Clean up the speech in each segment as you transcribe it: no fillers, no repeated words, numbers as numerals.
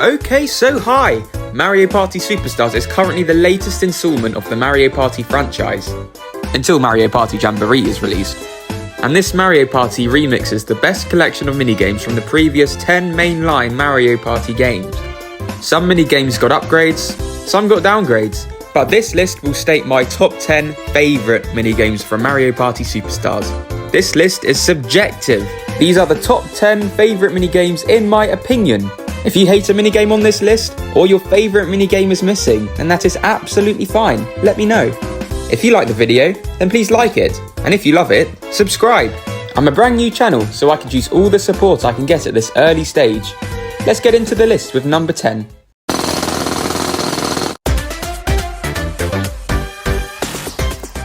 Okay, so hi! Mario Party Superstars is currently the latest installment of the Mario Party franchise, until Mario Party Jamboree is released. And this Mario Party remixes the best collection of minigames from the previous 10 mainline Mario Party games. Some minigames got upgrades, some got downgrades, but this list will state my top 10 favourite minigames from Mario Party Superstars. This list is subjective. These are the top 10 favourite minigames in my opinion. If you hate a minigame on this list, or your favourite minigame is missing, then that is absolutely fine. Let me know. If you like the video, then please like it. And if you love it, subscribe. I'm a brand new channel, so I could use all the support I can get at this early stage. Let's get into the list with number 10.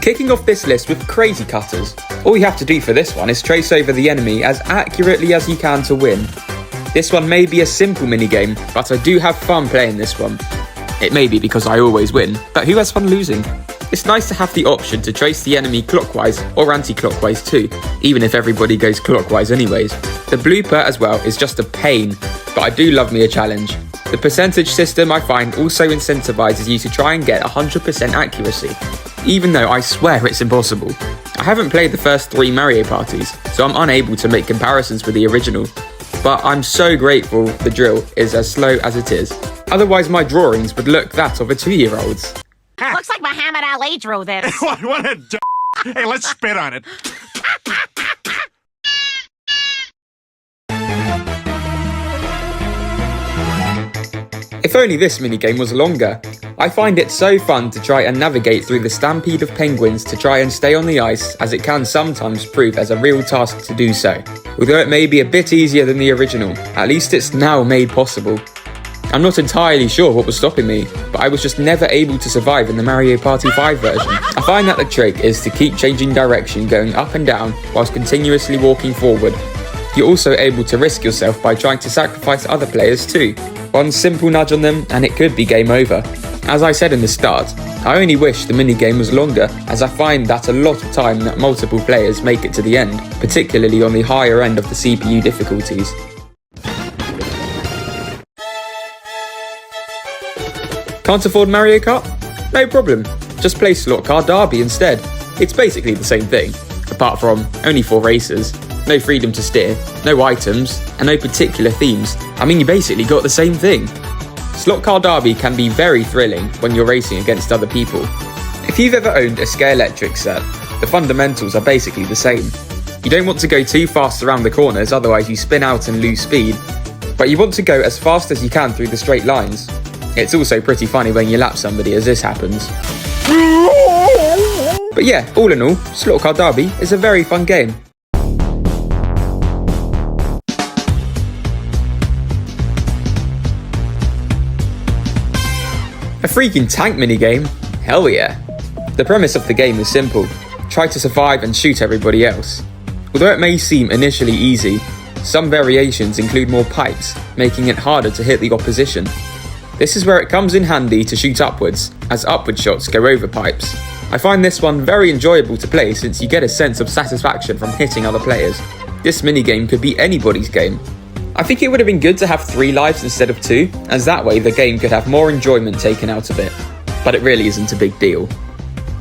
Kicking off this list with Crazy Cutters. All you have to do for this one is trace over the enemy as accurately as you can to win. This one may be a simple minigame, but I do have fun playing this one. It may be because I always win, but who has fun losing? It's nice to have the option to trace the enemy clockwise or anti-clockwise too, even if everybody goes clockwise anyways. The blooper as well is just a pain, but I do love me a challenge. The percentage system I find also incentivizes you to try and get 100% accuracy, even though I swear it's impossible. I haven't played the first 3 Mario Parties, so I'm unable to make comparisons with the original. But I'm so grateful the drill is as slow as it is. Otherwise my drawings would look that of a 2-year-old's. Looks like Muhammad Ali drew this. What a Hey, let's spit on it. If only this minigame was longer. I find it so fun to try and navigate through the stampede of penguins to try and stay on the ice, as it can sometimes prove as a real task to do so. Although it may be a bit easier than the original, at least it's now made possible. I'm not entirely sure what was stopping me, but I was just never able to survive in the Mario Party 5 version. I find that the trick is to keep changing direction, going up and down, whilst continuously walking forward. You're also able to risk yourself by trying to sacrifice other players too. One simple nudge on them and it could be game over. As I said in the start, I only wish the minigame was longer, as I find that a lot of time that multiple players make it to the end, particularly on the higher end of the CPU difficulties. Can't afford Mario Kart? No problem, just play Slot Car Derby instead. It's basically the same thing, apart from only 4 races, no freedom to steer, no items, and no particular themes. I mean, you basically got the same thing. Slot Car Derby can be very thrilling when you're racing against other people. If you've ever owned a Scalextric set, the fundamentals are basically the same. You don't want to go too fast around the corners, otherwise you spin out and lose speed, but you want to go as fast as you can through the straight lines. It's also pretty funny when you lap somebody as this happens. But yeah, all in all, Slot Car Derby is a very fun game. A freaking tank minigame? Hell yeah. The premise of the game is simple. Try to survive and shoot everybody else. Although it may seem initially easy, some variations include more pipes, making it harder to hit the opposition. This is where it comes in handy to shoot upwards, as upward shots go over pipes. I find this one very enjoyable to play since you get a sense of satisfaction from hitting other players. This minigame could be anybody's game. I think it would have been good to have 3 lives instead of 2, as that way the game could have more enjoyment taken out of it. But it really isn't a big deal.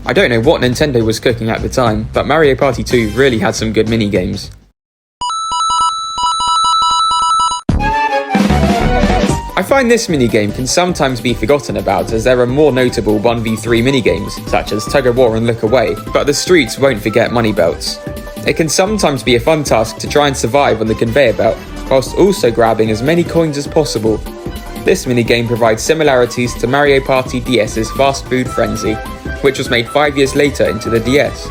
I don't know what Nintendo was cooking at the time, but Mario Party 2 really had some good minigames. I find this minigame can sometimes be forgotten about, as there are more notable 1v3 minigames, such as Tug of War and Look Away, but the streets won't forget money belts. It can sometimes be a fun task to try and survive on the conveyor belt, whilst also grabbing as many coins as possible. This minigame provides similarities to Mario Party DS's Fast Food Frenzy, which was made 5 years later into the DS,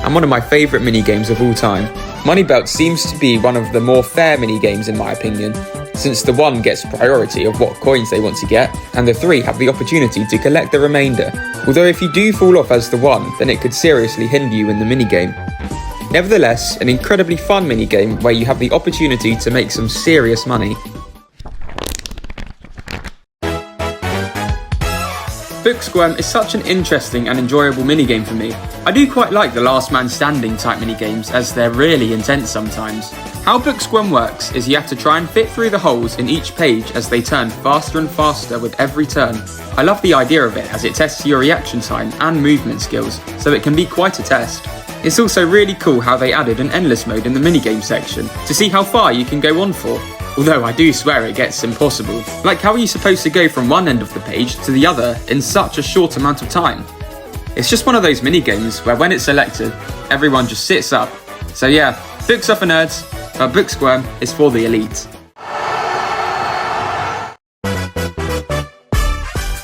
and one of my favourite minigames of all time. Money Belt seems to be one of the more fair minigames in my opinion, since the 1 gets priority of what coins they want to get, and the 3 have the opportunity to collect the remainder. Although if you do fall off as the 1, then it could seriously hinder you in the minigame. Nevertheless, an incredibly fun minigame where you have the opportunity to make some serious money. Booksquirm is such an interesting and enjoyable minigame for me. I do quite like the last man standing type minigames, as they're really intense sometimes. How Booksquirm works is you have to try and fit through the holes in each page as they turn faster and faster with every turn. I love the idea of it as it tests your reaction time and movement skills, so it can be quite a test. It's also really cool how they added an endless mode in the minigame section to see how far you can go on for. Although I do swear it gets impossible. Like, how are you supposed to go from one end of the page to the other in such a short amount of time? It's just one of those minigames where when it's selected, everyone just sits up. So yeah, books are for nerds, but Booksquirm is for the elite.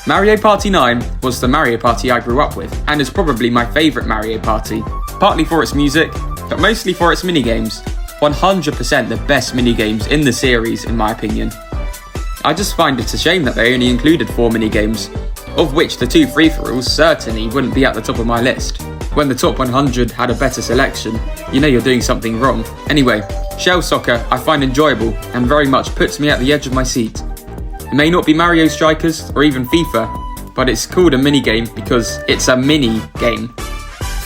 Mario Party 9 was the Mario Party I grew up with, and is probably my favourite Mario Party. Partly for its music, but mostly for its minigames. 100% the best minigames in the series, in my opinion. I just find it a shame that they only included 4 minigames, of which the 2 free-for-alls certainly wouldn't be at the top of my list. When the top 100 had a better selection, you know you're doing something wrong. Anyway, Shell Soccer I find enjoyable and very much puts me at the edge of my seat. It may not be Mario Strikers or even FIFA, but it's called a minigame because it's a mini-game.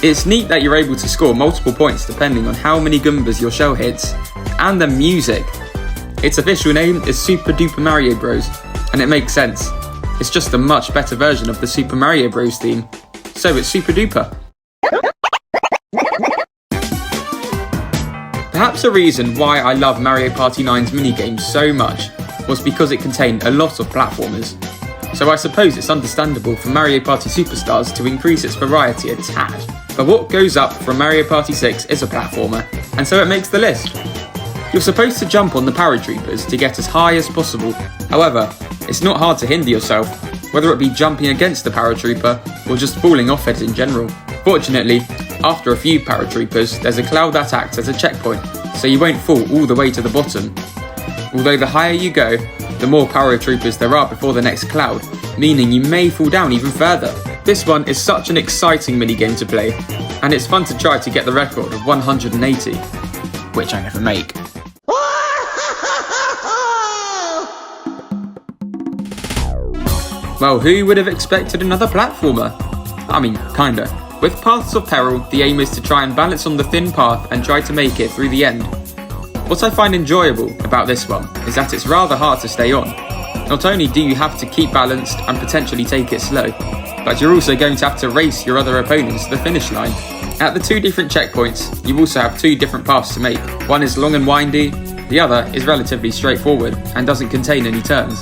It's neat that you're able to score multiple points depending on how many Goombas your shell hits, and the music. Its official name is Super Duper Mario Bros, and it makes sense. It's just a much better version of the Super Mario Bros theme, so it's super duper. Perhaps a reason why I love Mario Party 9's minigames so much was because it contained a lot of platformers. So I suppose it's understandable for Mario Party Superstars to increase its variety a tad. But what goes up from Mario Party 6 is a platformer, and so it makes the list. You're supposed to jump on the paratroopers to get as high as possible. However, it's not hard to hinder yourself, whether it be jumping against the paratrooper or just falling off it in general. Fortunately, after a few paratroopers, there's a cloud that acts as a checkpoint, so you won't fall all the way to the bottom. Although the higher you go, the more paratroopers there are before the next cloud, meaning you may fall down even further. This one is such an exciting minigame to play, and it's fun to try to get the record of 180, which I never make. Well, who would have expected another platformer? I mean, kinda. With Paths of Peril, the aim is to try and balance on the thin path and try to make it through the end. What I find enjoyable about this one is that it's rather hard to stay on. Not only do you have to keep balanced and potentially take it slow, but you're also going to have to race your other opponents to the finish line. At the 2 different checkpoints, you also have 2 different paths to make. One is long and windy, the other is relatively straightforward and doesn't contain any turns,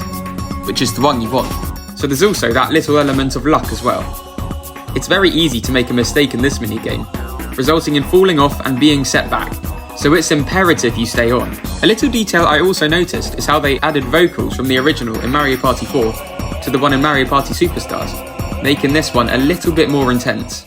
which is the one you want. So there's also that little element of luck as well. It's very easy to make a mistake in this minigame, resulting in falling off and being set back, so it's imperative you stay on. A little detail I also noticed is how they added vocals from the original in Mario Party 4 to the one in Mario Party Superstars, making this one a little bit more intense.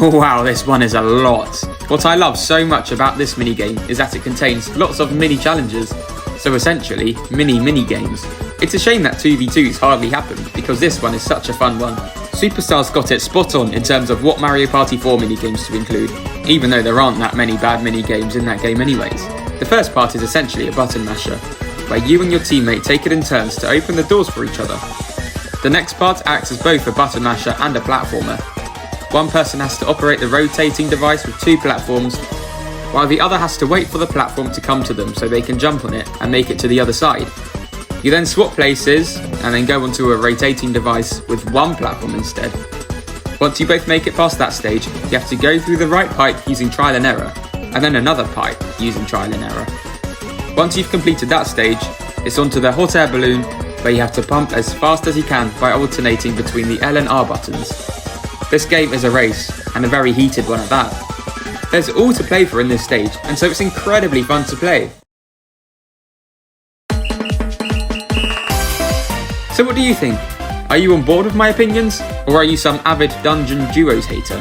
Wow, this one is a lot. What I love so much about this minigame is that it contains lots of mini challenges, so essentially mini games. It's a shame that 2v2s hardly happen because this one is such a fun one. Superstars got it spot on in terms of what Mario Party 4 minigames to include, even though there aren't that many bad minigames in that game anyways. The first part is essentially a button masher, where you and your teammate take it in turns to open the doors for each other. The next part acts as both a button masher and a platformer. One person has to operate the rotating device with 2 platforms, while the other has to wait for the platform to come to them so they can jump on it and make it to the other side. You then swap places and then go onto a rotating device with 1 platform instead. Once you both make it past that stage, you have to go through the right pipe using trial and error, and then another pipe using trial and error. Once you've completed that stage, it's onto the hot air balloon, where you have to pump as fast as you can by alternating between the L and R buttons. This game is a race, and a very heated one at that. There's all to play for in this stage, and so it's incredibly fun to play. So what do you think? Are you on board with my opinions, or are you some avid Dungeon Duos hater?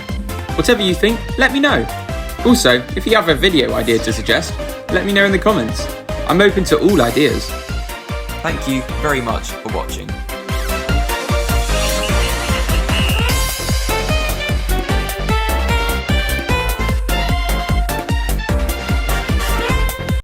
Whatever you think, let me know. Also, if you have a video idea to suggest, let me know in the comments. I'm open to all ideas. Thank you very much for watching.